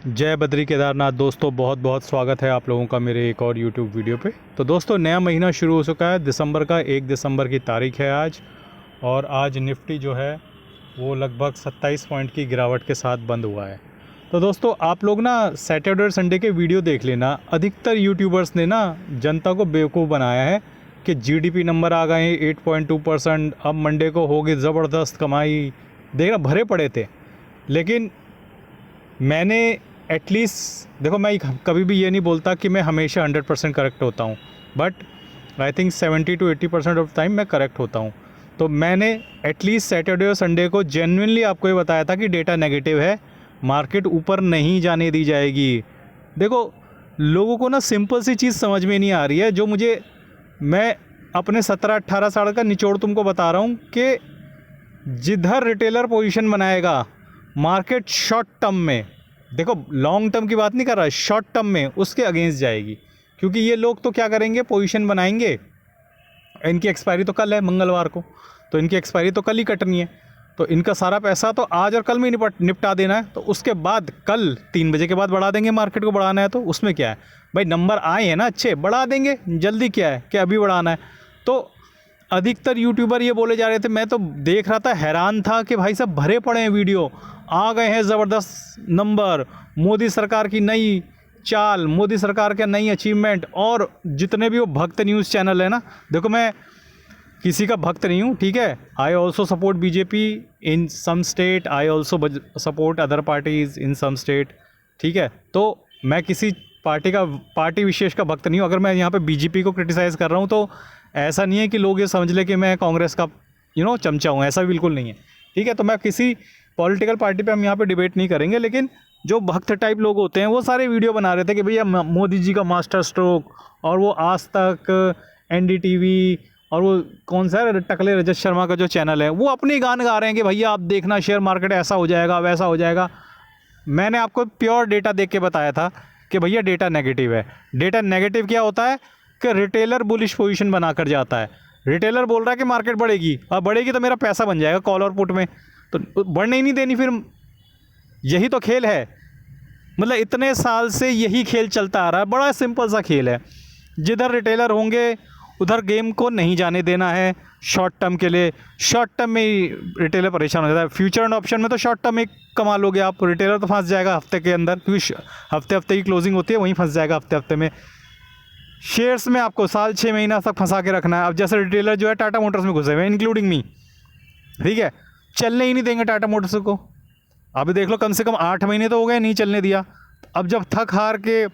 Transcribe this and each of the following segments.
जय बद्री केदारनाथ। दोस्तों बहुत बहुत स्वागत है आप लोगों का मेरे एक और यूट्यूब वीडियो पे। तो दोस्तों नया महीना शुरू हो चुका है दिसंबर का। 1 दिसंबर की तारीख है आज, और आज निफ्टी जो है वो लगभग 27 पॉइंट की गिरावट के साथ बंद हुआ है। तो दोस्तों आप लोग ना सैटरडे और संडे के वीडियो देख लेना। अधिकतर यूट्यूबर्स ने ना जनता को बेवकूफ़ बनाया है कि जीडीपी नंबर आ गए 8.2%, अब मंडे को होगी ज़बरदस्त कमाई। देखना भरे पड़े थे, लेकिन मैंने एटलीस्ट देखो, मैं कभी भी ये नहीं बोलता कि मैं हमेशा 100% करेक्ट होता हूँ, but I think 70 to 80% of time मैं करेक्ट होता हूँ। तो मैंने एटलीस्ट सैटरडे और संडे को जेन्युइनली आपको ये बताया था कि डेटा नेगेटिव है, मार्केट ऊपर नहीं जाने दी जाएगी। देखो लोगों को ना सिंपल सी चीज़ समझ में नहीं आ रही है, जो मैं अपने 17-18 साल का निचोड़ तुमको बता रहा हूँ कि जिधर रिटेलर पोजीशन बनाएगा मार्केट शॉर्ट टर्म में, देखो लॉन्ग टर्म की बात नहीं कर रहा है, शॉर्ट टर्म में उसके अगेंस्ट जाएगी। क्योंकि ये लोग तो क्या करेंगे, पोजीशन बनाएंगे, इनकी एक्सपायरी तो कल है मंगलवार को, तो इनकी एक्सपायरी तो कल ही कटनी है, तो इनका सारा पैसा तो आज और कल में निपटा देना है। तो उसके बाद कल 3 बजे के बाद बढ़ा देंगे, मार्केट को बढ़ाना है तो उसमें क्या है भाई, नंबर आए हैं ना अच्छे, बढ़ा देंगे, जल्दी क्या है कि अभी बढ़ाना है। तो अधिकतर यूट्यूबर ये बोले जा रहे थे, मैं तो देख रहा था, हैरान था कि भाई सब भरे पड़े हैं वीडियो, आ गए हैं ज़बरदस्त नंबर, मोदी सरकार की नई चाल, मोदी सरकार का नई अचीवमेंट। और जितने भी वो भक्त न्यूज़ चैनल है ना, देखो मैं किसी का भक्त नहीं हूँ, ठीक है, I also support BJP in some state, I also support other parties in some state, ठीक है। तो मैं किसी पार्टी विशेष का भक्त नहीं हूँ। अगर मैं यहाँ पे बीजेपी को क्रिटिसाइज़ कर रहा हूँ तो ऐसा नहीं है कि लोग ये समझ ले कि मैं कांग्रेस का चमचा हूँ, ऐसा बिल्कुल नहीं है, ठीक है। तो मैं किसी पॉलिटिकल पार्टी पे हम यहाँ पे डिबेट नहीं करेंगे, लेकिन जो भक्त टाइप लोग होते हैं वो सारे वीडियो बना रहे थे कि भैया मोदी जी का मास्टर स्ट्रोक, और वो आज तक, एनडीटीवी, और वो कौन सा है टकले रजत शर्मा का जो चैनल है, वो अपने गान गा रहे हैं कि भैया आप देखना शेयर मार्केट ऐसा हो जाएगा वैसा हो जाएगा। मैंने आपको प्योर डेटा देख के बताया था कि भैया डेटा नेगेटिव है। डेटा नेगेटिव क्या होता है कि रिटेलर बुलिश पोजीशन बनाकर जाता है। रिटेलर बोल रहा है कि मार्केट बढ़ेगी, और बढ़ेगी तो मेरा पैसा बन जाएगा कॉल और पुट में, तो बढ़ने ही नहीं देनी फिर। यही तो खेल है, मतलब इतने साल से यही खेल चलता आ रहा है, बड़ा सिंपल सा खेल है। जिधर रिटेलर होंगे उधर गेम को नहीं जाने देना है शॉर्ट टर्म के लिए। शॉर्ट टर्म में ही रिटेलर परेशान हो जाता है। फ्यूचर एंड ऑप्शन में तो शॉर्ट टर्म में कमा लोगे आप, रिटेलर तो फंस जाएगा हफ्ते के अंदर, क्योंकि हफ्ते हफ्ते की क्लोजिंग होती है, वहीं फंस जाएगा हफ्ते हफ्ते में। शेयर्स में आपको साल 6 महीना तक फंसा के रखना है। अब जैसे रिटेलर जो है टाटा मोटर्स में घुसे हुए हैं, इंक्लूडिंग मी, ठीक है, चलने ही नहीं देंगे टाटा मोटर्स को। अभी देख लो, कम से कम 8 महीने तो हो गए नहीं चलने दिया। अब जब थक हार के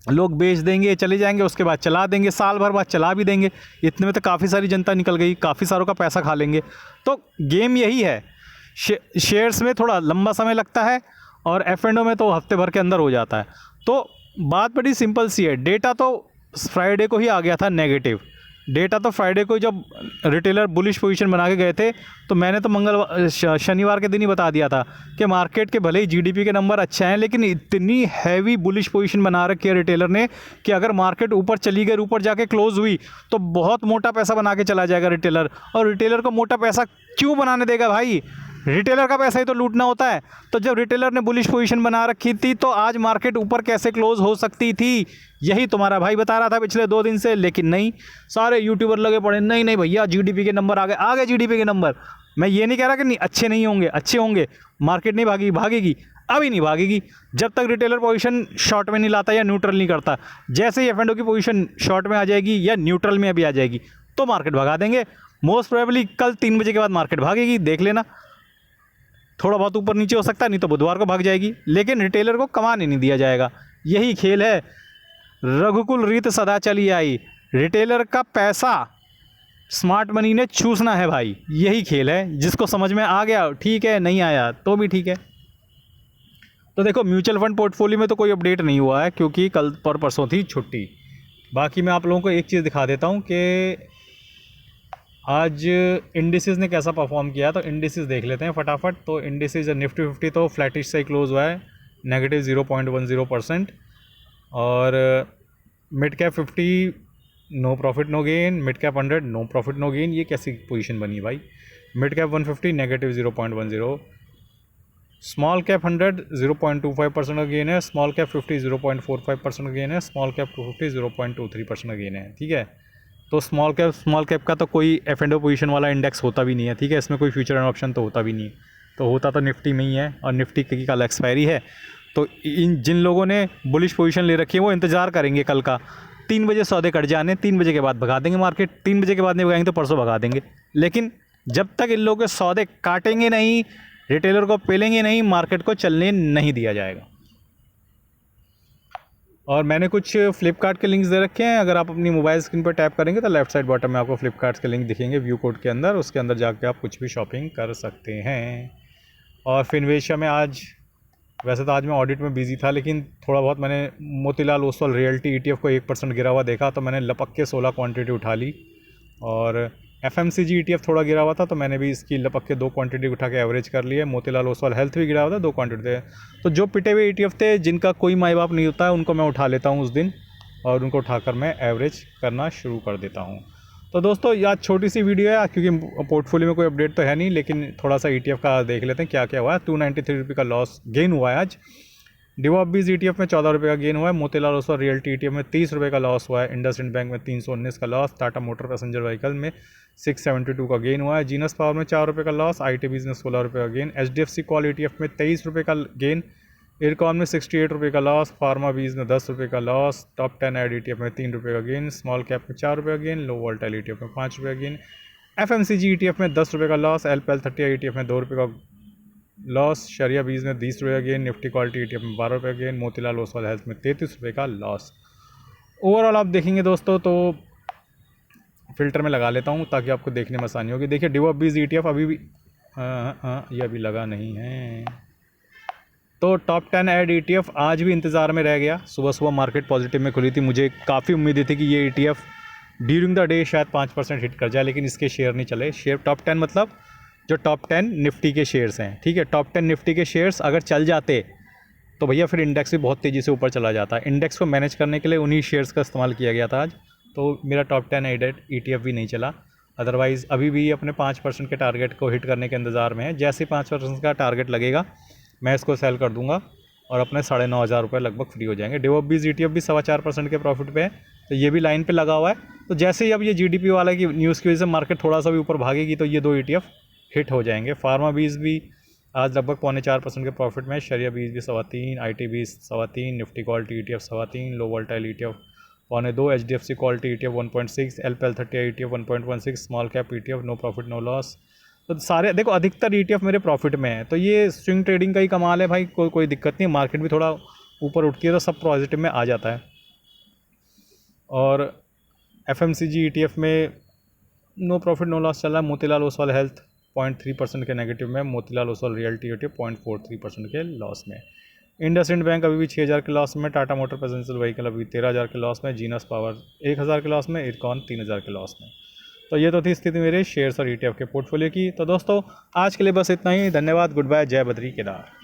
लोग बेच देंगे, चले जाएंगे, उसके बाद चला देंगे, साल भर बाद चला भी देंगे। इतने में तो काफ़ी सारी जनता निकल गई, काफ़ी सारों का पैसा खा लेंगे। तो गेम यही है। शेयर्स में थोड़ा लंबा समय लगता है, और F&O में तो हफ्ते भर के अंदर हो जाता है। तो बात बड़ी सिंपल सी है। डेटा तो फ्राइडे को ही आ गया था नेगेटिव। डेटा तो फ्राइडे को जब रिटेलर बुलिश पोजीशन बना के गए थे, तो मैंने तो शनिवार के दिन ही बता दिया था कि मार्केट के भले ही जीडीपी के नंबर अच्छे हैं, लेकिन इतनी हैवी बुलिश पोजीशन बना रखी है रिटेलर ने कि अगर मार्केट ऊपर चली गई, ऊपर जाके क्लोज हुई, तो बहुत मोटा पैसा बना के चला जाएगा रिटेलर। और रिटेलर को मोटा पैसा क्यों बनाने देगा भाई, रिटेलर का पैसा ही तो लूटना होता है। तो जब रिटेलर ने बुलिश पोजीशन बना रखी थी, तो आज मार्केट ऊपर कैसे क्लोज हो सकती थी, यही तुम्हारा भाई बता रहा था पिछले 2 दिन से। लेकिन नहीं, सारे यूट्यूबर लगे पड़े, नहीं नहीं भैया जीडीपी के नंबर आ गए जीडीपी के नंबर। मैं ये नहीं कह रहा कि नहीं अच्छे नहीं होंगे, अच्छे होंगे, मार्केट नहीं भागेगी, अभी नहीं भागेगी जब तक रिटेलर पोजीशन शॉर्ट में नहीं लाता या न्यूट्रल नहीं करता। जैसे ही F&O की पोजीशन शॉर्ट में आ जाएगी या न्यूट्रल में अभी आ जाएगी, तो मार्केट भगा देंगे। मोस्ट प्रोबेबली कल 3 बजे के बाद मार्केट भागेगी, देख लेना। थोड़ा बहुत ऊपर नीचे हो सकता है, नहीं तो बुधवार को भाग जाएगी, लेकिन रिटेलर को कमाने नहीं दिया जाएगा। यही खेल है, रघुकुल रीत सदा चली आई। रिटेलर का पैसा स्मार्ट मनी ने चूसना है भाई, यही खेल है। जिसको समझ में आ गया ठीक है, नहीं आया तो भी ठीक है। तो देखो म्यूचुअल फंड पोर्टफोलियो में तो कोई अपडेट नहीं हुआ है, क्योंकि कल पर परसों थी छुट्टी। बाकी मैं आप लोगों को एक चीज़ दिखा देता हूँ कि आज इंडिसेस ने कैसा परफॉर्म किया। तो इंडिसेस देख लेते हैं फटाफट। तो इंडिसेस निफ्टी 50 तो फ्लैटिश से क्लोज हुआ है, नेगेटिव 0.10%। और mid cap 50 no profit no gain, mid cap 100 no profit no gain. ये कैसी पोजीशन बनी भाई। Mid cap 150 negative 0.10, small cap 100 0.25% का गेन है, स्मॉल कैप 50 0.45% का गेन है, स्मॉल कैप 250 0.23% का गेन है। ठीक है, तो स्मॉल कैप का तो कोई एफ एंड ओ पोजिशन वाला इंडेक्स होता भी नहीं है। ठीक है, इसमें कोई फ्यूचर एंड ऑप्शन तो होता भी नहीं है, तो होता तो निफ्टी में ही है, और निफ्टी की कल एक्सपायरी है। तो जिन लोगों ने बुलिश पोजीशन ले रखी है वो इंतज़ार करेंगे कल का, 3 बजे सौदे कट जाने, 3 बजे के बाद भगा देंगे मार्केट। 3 बजे के बाद नहीं भगाएंगे तो परसों भगा देंगे, लेकिन जब तक इन लोगों के सौदे काटेंगे नहीं, रिटेलर को पेलेंगे नहीं, मार्केट को चलने नहीं दिया जाएगा। और मैंने कुछ फ्लिपकार्ट के लिंक्स दे रखे हैं, अगर आप अपनी मोबाइल स्क्रीन पर टैप करेंगे तो लेफ्ट साइड बॉटम में आपको फ्लिपकार्ट के लिंक दिखेंगे व्यू कोड के अंदर, उसके अंदर जाके आप कुछ भी शॉपिंग कर सकते हैं। और फिनवेशिया में आज, वैसे तो आज मैं ऑडिट में बिजी था, लेकिन थोड़ा बहुत मैंने मोतीलाल ओसवाल रियल्टी ETF को 1% गिरा हुआ देखा, तो मैंने लपक के 16 क्वांटिटी उठा ली। और FMCG ETF थोड़ा गिरा हुआ था, तो मैंने भी इसकी लपक के 2 क्वांटिटी उठा के एवरेज कर लिया। मोतीलाल ओसवाल हेल्थ भी गिरा हुआ था, 2 क्वांटिटी थे। तो जो पिटे हुए ETF थे, जिनका कोई माई बाप नहीं होता है, उनको मैं उठा लेता हूँ उस दिन, और उनको उठाकर मैं एवरेज करना शुरू कर देता हूँ। तो दोस्तों यार छोटी सी वीडियो है, क्योंकि पोर्टफोलियो में कोई अपडेट तो है नहीं, लेकिन थोड़ा सा ETF का देख लेते हैं क्या क्या हुआ है। 293 रुपये का लॉस गेन हुआ है आज। डिवॉबीज ETF में 14 रुपये का गेन हुआ है। मोतीलाल ओसवाल रियल्टी ETF में 30 रुपये का लॉस हुआ है। इंडसइंड बैंक में 319 का loss. Tata motor passenger vehicle में 672 का गेन हुआ है। जीनस पावर में 4 रुपये का लॉस। ITBs में 16 रुपये का गेन। HDFC कॉल ETF में 23 रुपये का गेन। एयरकॉन में 68 रुपये का लॉस। फार्मा बीज में 10 रुपये का लॉस। टॉप 10 ऐड ETF में 3 रुपये का गेन। स्मॉल कैप में 4 रुपये का गेन। लो वोल्टाइल ETF में 5 रुपये का गेन। FMCG ETF में 10 रुपये का लॉस। LPL30 ETF में 2 रुपये का लॉस। शरिया बीज में 20 रुपये का गेन। निफ्टी क्वालिटी ETF में 12 रुपये का गेन। मोतीलाल ओसवाल हेल्थ में 33 रुपये का लॉस। ओवरऑल आप देखेंगे दोस्तों तो फ़िल्टर में लगा लेता हूँ ताकि आपको देखने में आसानी होगी। देखिए डिवॉबीज ETF अभी भी ये अभी लगा नहीं है। तो टॉप 10 ऐड ETF आज भी इंतज़ार में रह गया। सुबह सुबह मार्केट पॉजिटिव में खुली थी, मुझे काफ़ी उम्मीद थी कि ये ETF ड्यूरिंग द डे शायद 5% हिट कर जाए, लेकिन इसके शेयर नहीं चले। शेयर टॉप 10 मतलब जो टॉप 10 निफ्टी के शेयर्स हैं। ठीक है, टॉप 10 निफ्टी के शेयर्स अगर चल जाते तो भैया फिर इंडेक्स भी बहुत तेज़ी से ऊपर चला जाता है। इंडेक्स को मैनेज करने के लिए उन्हीं शेयर्स का इस्तेमाल किया गया था आज, तो मेरा टॉप 10 एडेड ETF भी नहीं चला। अदरवाइज़ अभी भी अपने 5% के टारगेट को हिट करने के इंतज़ार में है। जैसे 5% का टारगेट लगेगा मैं इसको सेल कर दूंगा और अपने 9,500 रुपये लगभग फ्री हो जाएंगे। डिवॉबीज ETF भी 4.25% के प्रॉफिट पे है, तो ये भी लाइन पे लगा हुआ है। तो जैसे ही अब ये GDP वाला की न्यूज़ की वजह से मार्केट थोड़ा सा भी ऊपर भागेगी तो ये 2 ETF हिट हो जाएंगे। फार्मा बीज भी आज लगभग 4.25% के प्रॉफिट में। शरिया बीज भी 3.25, ITBs 3.25, Nifty quality ETF 3.25, low volatile ETF 2.25, HDFC quality ETF 1.6, LPL30 ETF 1.16, small cap ETF no profit no loss. तो सारे देखो अधिकतर ETF मेरे प्रॉफिट में है, तो ये स्विंग ट्रेडिंग का ही कमाल है भाई। कोई दिक्कत नहीं, मार्केट भी थोड़ा ऊपर उठती है तो सब पॉजिटिव में आ जाता है। और FMCG ETF में नो प्रॉफिट नो लॉस चल रहा है। मोतीलाल ओसवाल हेल्थ 0.3% के नेगेटिव में। मोतीलाल ओसवाल रियल्टी ETF 0.43% के लॉस में। इंडसइंड बैंक अभी भी 6,000 के लॉस में। टाटा मोटर पैसेंजर व्हीकल अभी 13,000 के लॉस में। जीनस पावर 1,000 के लॉस में। एयरकॉन 3,000 के लॉस में। तो ये तो थी स्थिति मेरे शेयर्स और ETF के पोर्टफोलियो की। तो दोस्तों आज के लिए बस इतना ही। धन्यवाद, गुड बाय, जय बद्री केदार।